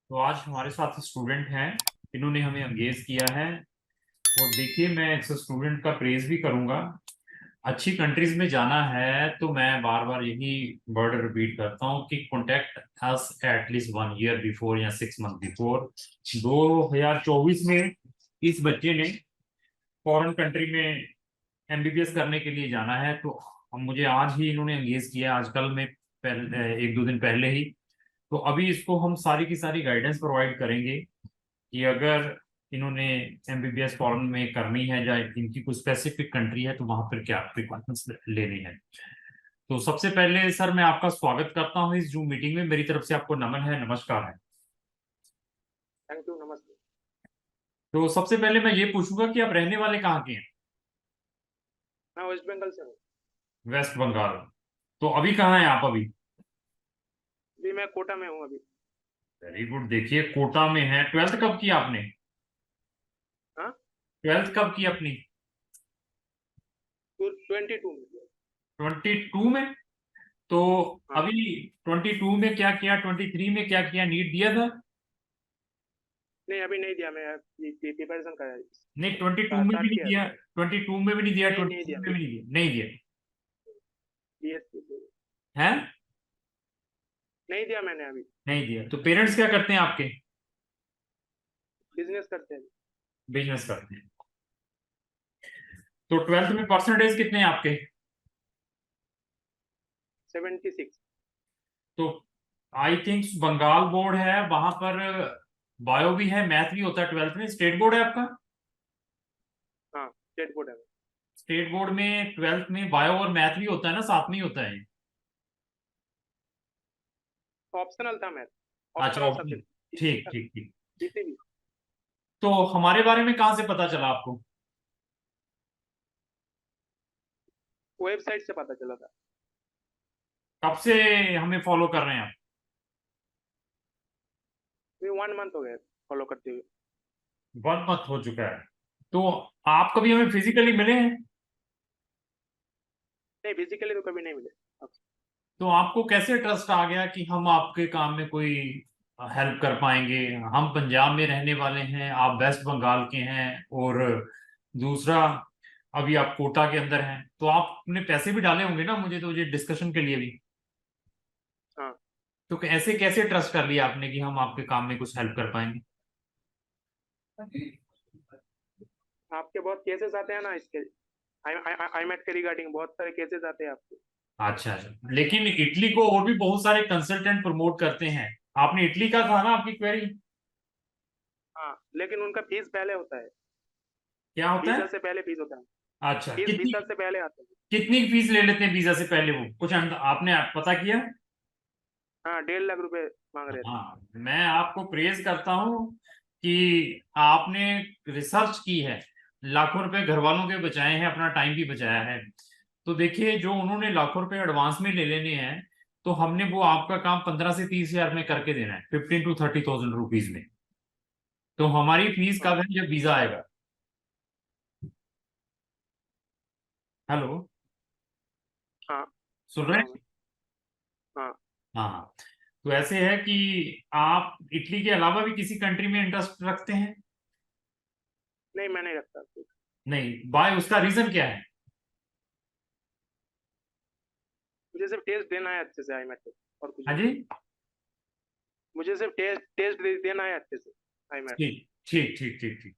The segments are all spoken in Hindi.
तो आज हमारे साथ स्टूडेंट हैं, इन्होंने हमें एंगेज किया है। और देखिए, मैं एक स्टूडेंट का प्रेज भी करूंगा। अच्छी कंट्रीज में जाना है तो मैं बार बार यही वर्ड रिपीट करता हूँ कि contact us at least 1 year before या 6 मंथ बिफोर। 2024 में इस बच्चे ने फॉरेन कंट्री में एमबीबीएस करने के लिए जाना है, तो मुझे आज ही इन्होंने एंगेज किया, आजकल में पहले 1-2 दिन पहले ही। तो अभी इसको हम सारी की सारी गाइडेंस प्रोवाइड करेंगे कि अगर इन्होंने एमबीबीएस फॉरेन में करनी है या इनकी कोई स्पेसिफिक कंट्री है तो वहां पर क्या प्रिकॉशंस लेनी है। तो सबसे पहले सर, मैं आपका स्वागत करता हूं इस जूम मीटिंग में। मेरी तरफ से आपको नमन है, नमस्कार है। थैंक यू, नमस्ते। तो सबसे पहले मैं ये पूछूंगा कि आप रहने वाले कहाँ के हैं। मैं वेस्ट बंगाल से हूँ। वेस्ट बंगाल। तो अभी कहाँ हैं आप अभी। अभी मैं कोटा में हूँ अभी। Very good. देखिए, कोटा में है। ट्वेल्थ कब की आपने। हाँ, ट्वेल्थ कब की अपनी। 22 में। 22 में। तो हाँ, अभी 22 में क्या किया, 23 में क्या किया, नीट दिया था। नहीं अभी नहीं दिया, मैं प्रिपरेशन कर नहीं, 22 में भी स्टार्ट नहीं किया दिया। अभी। 22 में भी नहीं दिया, नहीं, नहीं 23 दिया। में भी नहीं दिया, नहीं दिया। बीएससी है। नहीं दिया मैंने अभी। नहीं दिया। तो पेरेंट्स क्या करते हैं आपके। बिजनेस करते हैं। बिजनेस करते हैं। तो ट्वेल्थ में परसेंटेज कितने हैं आपके। 76। तो आई थिंक बंगाल बोर्ड है, वहां पर बायो भी है, मैथ भी होता है ट्वेल्थ में। स्टेट बोर्ड है आपका। हाँ, स्टेट बोर्ड है। स्टेट बोर्ड में ट्वेल्थ में बायो और मैथ भी होता है ना, साथ में ही होता है। ऑप्शनल था मैथ। अच्छा, ऑप्शनल ऑप्शन। सब्जेक्ट। ठीक ठीक ठीक। किसी भी तो हमारे बारे में कहाँ से पता चला आपको। वेबसाइट से पता चला था। कब से हमें फॉलो कर रहे हैं आप। अभी 1 मंथ हो गया फॉलो करते हुए। 1 मंथ हो चुका है। तो आप कभी हमें फिजिकली मिले हैं। नहीं, फिजिकली तो कभी नहीं मिले। तो आपको कैसे ट्रस्ट आ गया कि हम आपके काम में कोई हेल्प कर पाएंगे। हम पंजाब में रहने वाले हैं, आप वेस्ट बंगाल के हैं। और दूसरा, अभी आप कोटा के अंदर हैं, तो आपने पैसे भी डाले होंगे ना मुझे, तो ये डिस्कशन के लिए भी। हाँ, तो ऐसे कैसे ट्रस्ट कर लिया आपने कि हम आपके काम में कुछ हेल्प कर पाएंगे। आपके बहुत केसेस आते हैं ना इसके। आई मेट के रिगार्डिंग बहुत सारे केसेस आते हैं आपके। अच्छा अच्छा, लेकिन इटली को और भी बहुत सारे कंसल्टेंट प्रमोट करते हैं। आपने इटली का था ना आपकी क्वेरी। हाँ, लेकिन उनका फीस पहले होता है। क्या होता वीजा है। से पहले फीस होता है। अच्छा, फीस कितनी। वीजा से पहले आता है। कितनी फीस ले लेते हैं वीजा से पहले, वो कुछ आपने पता किया। हाँ, 1.5 लाख रुपए मांग रहे थे। हाँ, मैं आपको प्रेज करता हूँ कि आपने रिसर्च की है, लाखों रुपए घर वालों के बचाए हैं, अपना टाइम भी बचाया है। तो देखिए, जो उन्होंने लाखों रुपए एडवांस में ले लेने हैं, तो हमने वो आपका काम 15 से 30 हजार में करके देना है, 15 to 30 थाउजेंड रुपीज में। तो हमारी फीस हाँ, कब है, जब वीजा आएगा। हेलो। हाँ, सुन सुन रहे रहा हूँ मैं। हैं। हाँ, हाँ हाँ। तो ऐसे है कि आप इटली के अलावा भी किसी कंट्री में इंटरेस्ट रखते हैं। नहीं मैं नहीं रखता कुछ। नहीं, बाय उसका रीजन क्या है। मुझे सिर्फ टेस्ट देना है अच्छे से आई मैट और कुछ हाँ नहीं। जी। मुझे सिर्फ टेस्ट देना है अच्छे से आई मैट ठीक ठीक ठीक ठीक ठीक।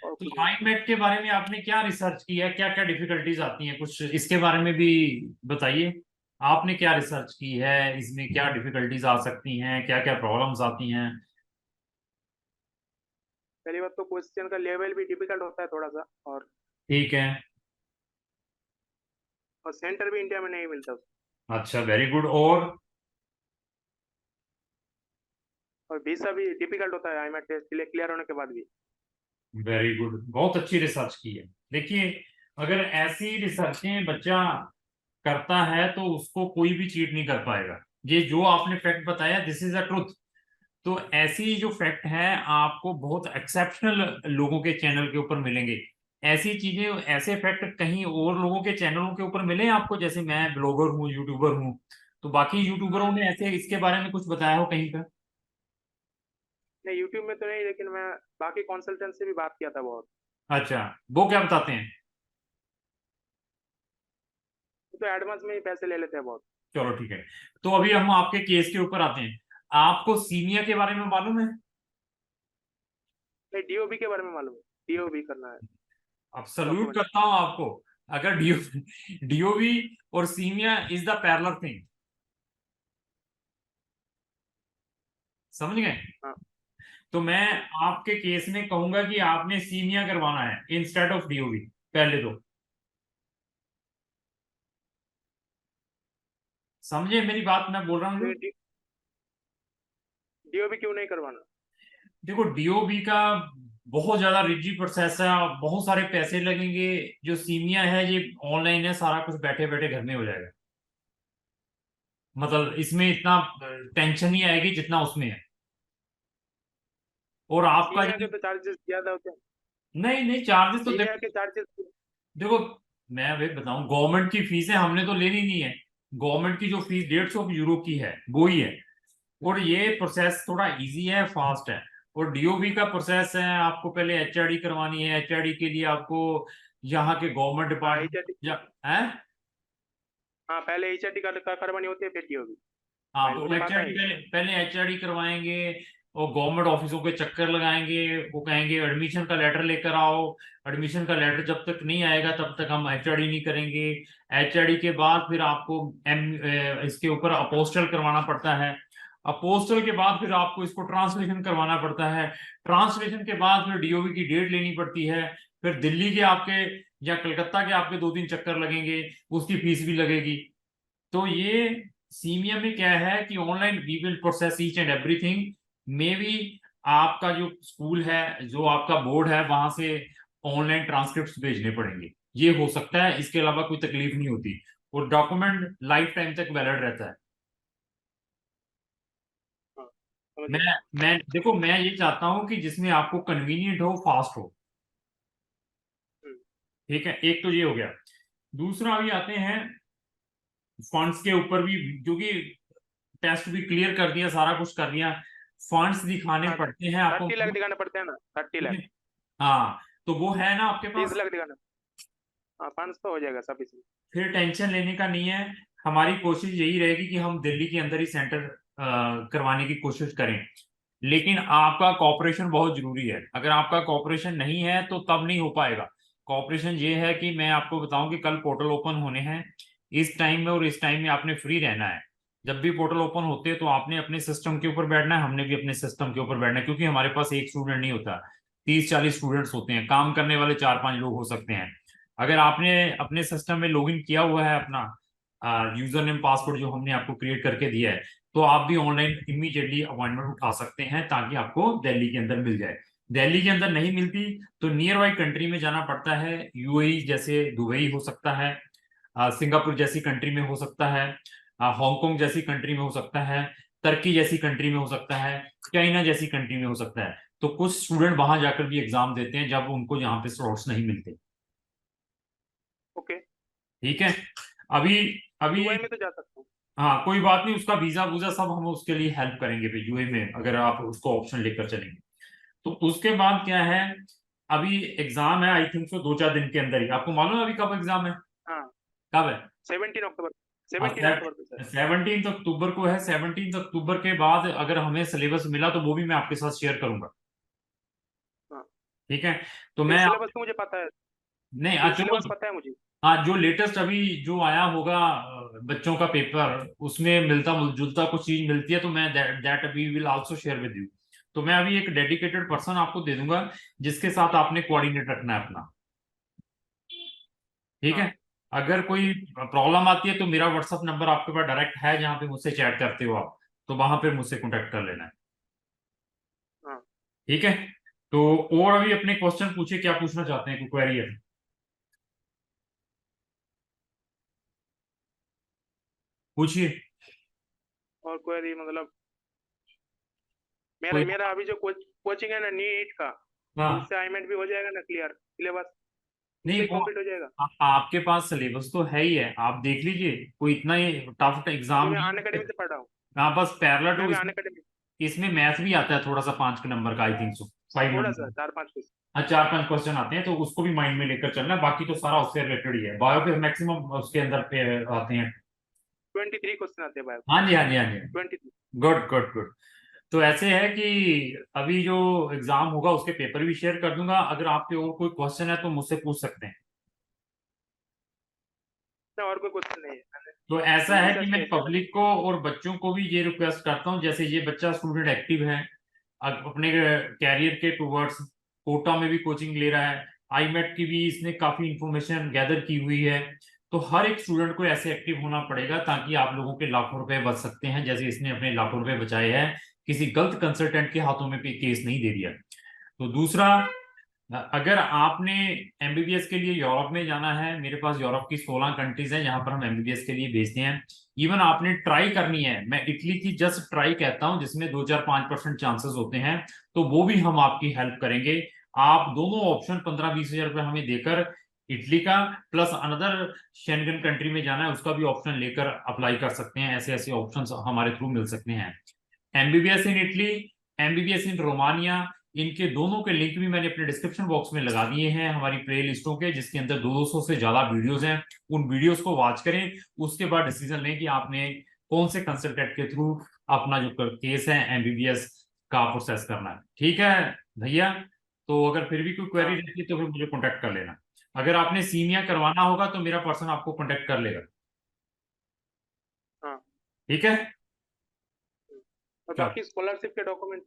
और कुछ तो नहीं। आईमेट के बारे में आपने क्या रिसर्च की है, क्या क्या डिफिकल्टीज आती हैं, कुछ इसके बारे में भी बताइए। आपने क्या रिसर्च की है, इसमें क्या डिफिकल्टीज आ सकती हैं, क्या क्या प्रॉब्लम्स आती हैं। पहली बात तो क्वेश्चन का लेवल भी डिफिकल्ट होता है थोड़ा सा। ठीक है। और सेंटर भी इंडिया में नहीं मिलता उसका। अच्छा, वेरी गुड। और और वीसा भी डिफिकल्ट होता है आई मैट टेस्ट क्लियर होने के बाद भी। वेरी गुड, बहुत अच्छी रिसर्च की है। देखिए, अगर ऐसी रिसर्चें बच्चा करता है तो उसको कोई भी चीट नहीं कर पाएगा। ये जो आपने फैक्ट बताया, दिस इज अ ट्रुथ। तो ऐसी जो फैक्ट है, आपको बहुत एक्सेप्शनल लोगों के चैनल के ऊपर मिलेंगे। ऐसी चीजें, ऐसे फैक्ट कहीं और लोगों के चैनलों के ऊपर मिले हैं आपको। जैसे मैं ब्लॉगर हूँ, यूट्यूबर हूँ, तो बाकी यूट्यूबरों ने ऐसे इसके बारे में कुछ बताया हो कहीं पर। नहीं, यूट्यूब में तो नहीं, लेकिन मैं बाकी कंसल्टेंट से भी बात किया था बहुत। अच्छा, वो क्या बताते हैं? वो तो एडवांस में ही पैसे ले लेते हैं बहुत। चलो ठीक है। तो अभी हम आपके केस के ऊपर आते हैं। आपको सीनियर के बारे में मालूम है? नहीं, डीओबी के बारे में मालूम है, डीओबी करना है, अब सल्यूट डॉक्यूमेंट। करता हूं आपको। अगर डीओवी और senior is the parallel thing, समझ गए? हाँ। तो मैं हाँ। आपके केस में कहूंगा कि आपने सीनियर करवाना है इंस्टेड ऑफ डीओवी, पहले तो। समझे मेरी बात मैं बोल रहा हूँ जो? डीओबी क्यों नहीं करवाना? देखो, डीओबी का बहुत ज्यादा रिजी प्रोसेस है, बहुत सारे पैसे लगेंगे। जो सीनियर है ये ऑनलाइन है, सारा कुछ बैठे बैठे घर में हो जाएगा। मतलब इसमें इतना टेंशन नहीं आएगी जितना उसमें है। और आपका सीनियर के जो, तो चार्जेस ज्यादा होते हैं। नहीं नहीं, चार्जेस तो सीनियर देखो। के चार्जेस। देखो, मैं अभी बताऊं, गवर्नमेंट की फीसें हमने तो लेनी नहीं है। गवर्नमेंट की जो फीस 150 यूरो की है वो ही है। और ये प्रोसेस थोड़ा इजी है, फास्ट है। और डीओबी का प्रोसेस है, आपको पहले एचआरडी करवानी है। एचआरडी के लिए आपको यहाँ के गवर्नमेंट हाँ, डिपार्टमेंट एचआरडी। या है। हाँ, पहले एचआरडी का करवानी होती है, फिर डीओबी। हाँ, भाई, तो मुझे पता एचआरडी है। पहले पहले एचआरडी करवाएंगे। और गवर्नमेंट ऑफिसों के चक्कर लगाएंगे। वो कहेंगे एडमिशन का लेटर लेकर आओ। एडमिशन का लेटर जब तक नहीं आएगा तब तक हम एचआरडी नहीं करेंगे। एचआरडी के बाद फिर आपको इसके ऊपर अपोस्टल करवाना पड़ता है। अपोस्टल के बाद फिर आपको इसको ट्रांसलेशन करवाना पड़ता है। ट्रांसलेशन के बाद फिर डीओवी की डेट लेनी पड़ती है। फिर दिल्ली के आपके या कलकत्ता के आपके 2-3 चक्कर लगेंगे। उसकी फीस भी लगेगी। तो ये सीमिया में क्या है कि online we will process each and everything. Maybe आपका जो स्कूल है, जो आपका बोर्ड है, वहां से ऑनलाइन ट्रांसक्रिप्ट भेजने पड़ेंगे। ये हो सकता है, इसके अलावा कोई तकलीफ नहीं होती। और डॉक्यूमेंट लाइफ टाइम तक वैलिड रहता है। हाँ, समझ मैं गया। मैं देखो, मैं ये चाहता हूँ कि जिसमें आपको कन्वीनियंट हो, फास्ट हो। हम्म। ठीक है, एक तो ये हो गया। दूसरा अभी आते हैं फंड्स के ऊपर भी, क्योंकि टेस्ट भी क्लियर कर दिया, सारा कुछ कर दिया। फंड्स दिखाने हाँ, पड़ते हैं आपको। 30 लाख दिखाने पड़ते हैं ना, 30 लाख। हाँ, तो वो है ना आपके 30 पास? लाख दिखाना। हाँ, 5 तो हो जाएगा सब इसमें। फिर टेंशन लेने का नहीं है। हमारी कोशिश यही रहेगी कि हम दिल्ली के अंदर ही सेंटर करवाने की कोशिश करें। लेकिन आपका कॉपरेशन बहुत जरूरी है। अगर आपका कॉपरेशन नहीं है तो तब नहीं हो पाएगा। कॉपरेशन ये है कि मैं आपको बताऊं कि कल पोर्टल ओपन होने हैं। इस टाइम में और इस टाइम में आपने फ्री रहना है। जब भी पोर्टल ओपन होते हैं तो आपने अपने सिस्टम के ऊपर बैठना है, हमने भी अपने सिस्टम के ऊपर बैठना है, क्योंकि हमारे पास एक स्टूडेंट नहीं होता। 30-40 स्टूडेंट्स होते हैं, काम करने वाले 4-5 लोग हो सकते हैं। अगर आपने अपने सिस्टम में लॉगिन किया हुआ है अपना यूजर नेम पासवर्ड जो हमने आपको क्रिएट करके दिया है, तो आप भी ऑनलाइन इमीडिएटली अपॉइंटमेंट उठा सकते हैं, ताकि आपको दिल्ली के अंदर मिल जाए। दिल्ली के अंदर नहीं मिलती तो नियर बाई कंट्री में जाना पड़ता है। यूएई जैसे दुबई हो सकता है, सिंगापुर जैसी कंट्री में हो सकता है, हांगकांग जैसी कंट्री में हो सकता है, तुर्की जैसी कंट्री में हो सकता है, चाइना जैसी कंट्री में हो सकता है। तो कुछ स्टूडेंट वहां जाकर भी एग्जाम देते हैं जब उनको यहाँ पे स्लॉट्स नहीं मिलते। ओके। ठीक है। अभी अभी यूआई में तो जा सकता हूँ। हाँ, कोई बात नहीं, उसका वीजा वूजा सब हम उसके लिए हेल्प करेंगे भाई, यूए में अगर आप उसको ऑप्शन लेकर चलेंगे। तो उसके बाद क्या है? अभी एग्जाम है, आई थिंक सो 2-4 दिन के अंदर ही। आपको मालूम है अभी कब एग्जाम है? हाँ, कब है? 17 अक्टूबर। हाँ, 17 अक्टूबर को सर। 17 अक्टूबर को है। 17 अक्टूबर के बाद अगर हमें सिलेबस मिला तो वो भी मैं आपके साथ शेयर करूंगा। हाँ, ठीक है। तो नहीं, मैं सिलेबस तो मुझे पता है। नहीं, सिलेबस चलो। पता है मुझे। हाँ, जो लेटेस्ट अभी जो आया होगा बच्चों का पेपर, उसमें मिलता जुलता कुछ चीज मिलती है, तो मैं दैट अभी will also share with you. तो मैं अभी एक डेडिकेटेड पर्सन आपको दे दूंगा, जिसके साथ आपने कोऑर्डिनेट रखना है अपना। ठीक है। हाँ। अगर ओके। कोई प्रॉब्लम आती है तो मेरा व्हाट्सअप नंबर आपके पास डायरेक्ट है, जहाँ पे मुझसे चैट करते हो आप, तो वहां पे मुझसे कॉन्टेक्ट कर लेना है। हाँ। ठीक है। तो और अभी अपने क्वेश्चन पूछे, क्या पूछना चाहते हैं, कोई क्वेरी है? पूछिए। और कोई मतलब, मेरा कोई। मेरा अभी जो कोचिंग है ना नीट का, तो हाँ। उससे आईमेट भी हो जाएगा ना क्लियर सिलेबस? उससे नहीं, ही वो कंप्लीट हो जाएगा? आपके पास सिलेबस तो है ही है, आप देख लीजिए। कोई इतना ही टफ अभी एग्जाम मैं नहीं अन है। अकेडमी से पढ़ रहा हूँ। हाँ, बस पैरेलल मैं टू भी अन इसमें। अकेडमी। इसमें मैथ भी आता है थोड़ा सा 5 नंबर का, आई थिंक सो 5 थोड़ा सा नंबर। 4-5 क्वेश्चन। हाँ, 4-5 क्वेश्चन आते हैं, तो उसको भी माइंड में लेकर चलना है, बाकी तो सारा उससे रिलेटेड ही है। बायो के मैक्सिमम उसके अंदर पे आते हैं। 23 क्वेश्चन आते हैं बायो। हाँ जी, हाँ जी, हाँ जी। 23। Good good good. तो ऐसे है कि अभी जो एग्जाम होगा उसके पेपर भी शेयर कर दूंगा, अगर आपके और कोई क्वेश्चन है तो मुझसे पूछ सकते हैं। और कोई क्वेश्चन नहीं है, मैंने तो ऐसा फुल है कि रिसर्च मैं किया इसके बारे पब्लिक को और बच्चों को भी ये रिक्वेस्ट करता हूँ, जैसे ये बच्चा स्टूडेंट एक्टिव है, अपने कैरियर के टूवर्ड्स कोटा में भी कोचिंग ले रहा है, आईमेट की भी इसने काफी इंफॉर्मेशन गैदर की हुई है। तो हर एक स्टूडेंट को ऐसे एक्टिव होना पड़ेगा ताकि आप लोगों के लाखों रुपए बच सकते हैं, जैसे इसने अपने लाखों रुपए बचाए हैं, किसी गलत कंसल्टेंट के हाथों में भी केस नहीं दे दिया। तो दूसरा, अगर आपने एमबीबीएस के लिए यूरोप में जाना है, मेरे पास यूरोप की 16 कंट्रीज हैं जहां पर हम एमबीबीएस के लिए भेजते हैं। इवन आपने ट्राई करनी है, मैं इटली की जस्ट ट्राई कहता हूं जिसमें 2-4-5% चांसेस होते हैं, तो वो भी हम आपकी हेल्प करेंगे। आप दोनों ऑप्शन 15-20 हजार रुपये हमें देकर, इटली का प्लस अनदर शेंगन कंट्री में जाना है उसका भी ऑप्शन लेकर अप्लाई कर सकते हैं। ऐसे ऐसे ऑप्शन हमारे थ्रू मिल सकते हैं। MBBS in Italy, MBBS in Romania, इनके दोनों के लिंक भी मैंने अपने डिस्क्रिप्शन बॉक्स में लगा दिए हैं हमारी प्ले लिस्टों के, जिसके अंदर 200 से ज्यादा वीडियोस हैं। उन वीडियोस को वॉच करें, उसके बाद डिसीजन लें कि आपने कौन से कंसल्टेंट के थ्रू अपना जो केस है एमबीबीएस का प्रोसेस करना है। ठीक है भैया? तो अगर फिर भी कोई क्वेरी हाँ रहती है तो फिर मुझे कॉन्टेक्ट कर लेना। अगर आपने सीनिया करवाना होगा तो मेरा पर्सन आपको कॉन्टेक्ट कर लेगा। हाँ। ठीक है? और चलो, बाकी स्कॉलरशिप के डॉक्यूमेंट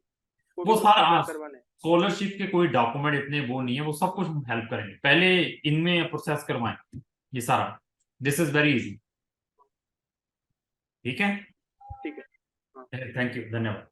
वो भी वो कुछ सारा प्रिपेयर करवाने हैं। स्कॉलरशिप के कोई डॉक्यूमेंट इतने वो नहीं है, वो सब कुछ हम हेल्प करेंगे, पहले इनमें प्रोसेस करवाएं ये सारा। This is very easy. ठीक है? ठीक है। हाँ। थैंक यू, धन्यवाद।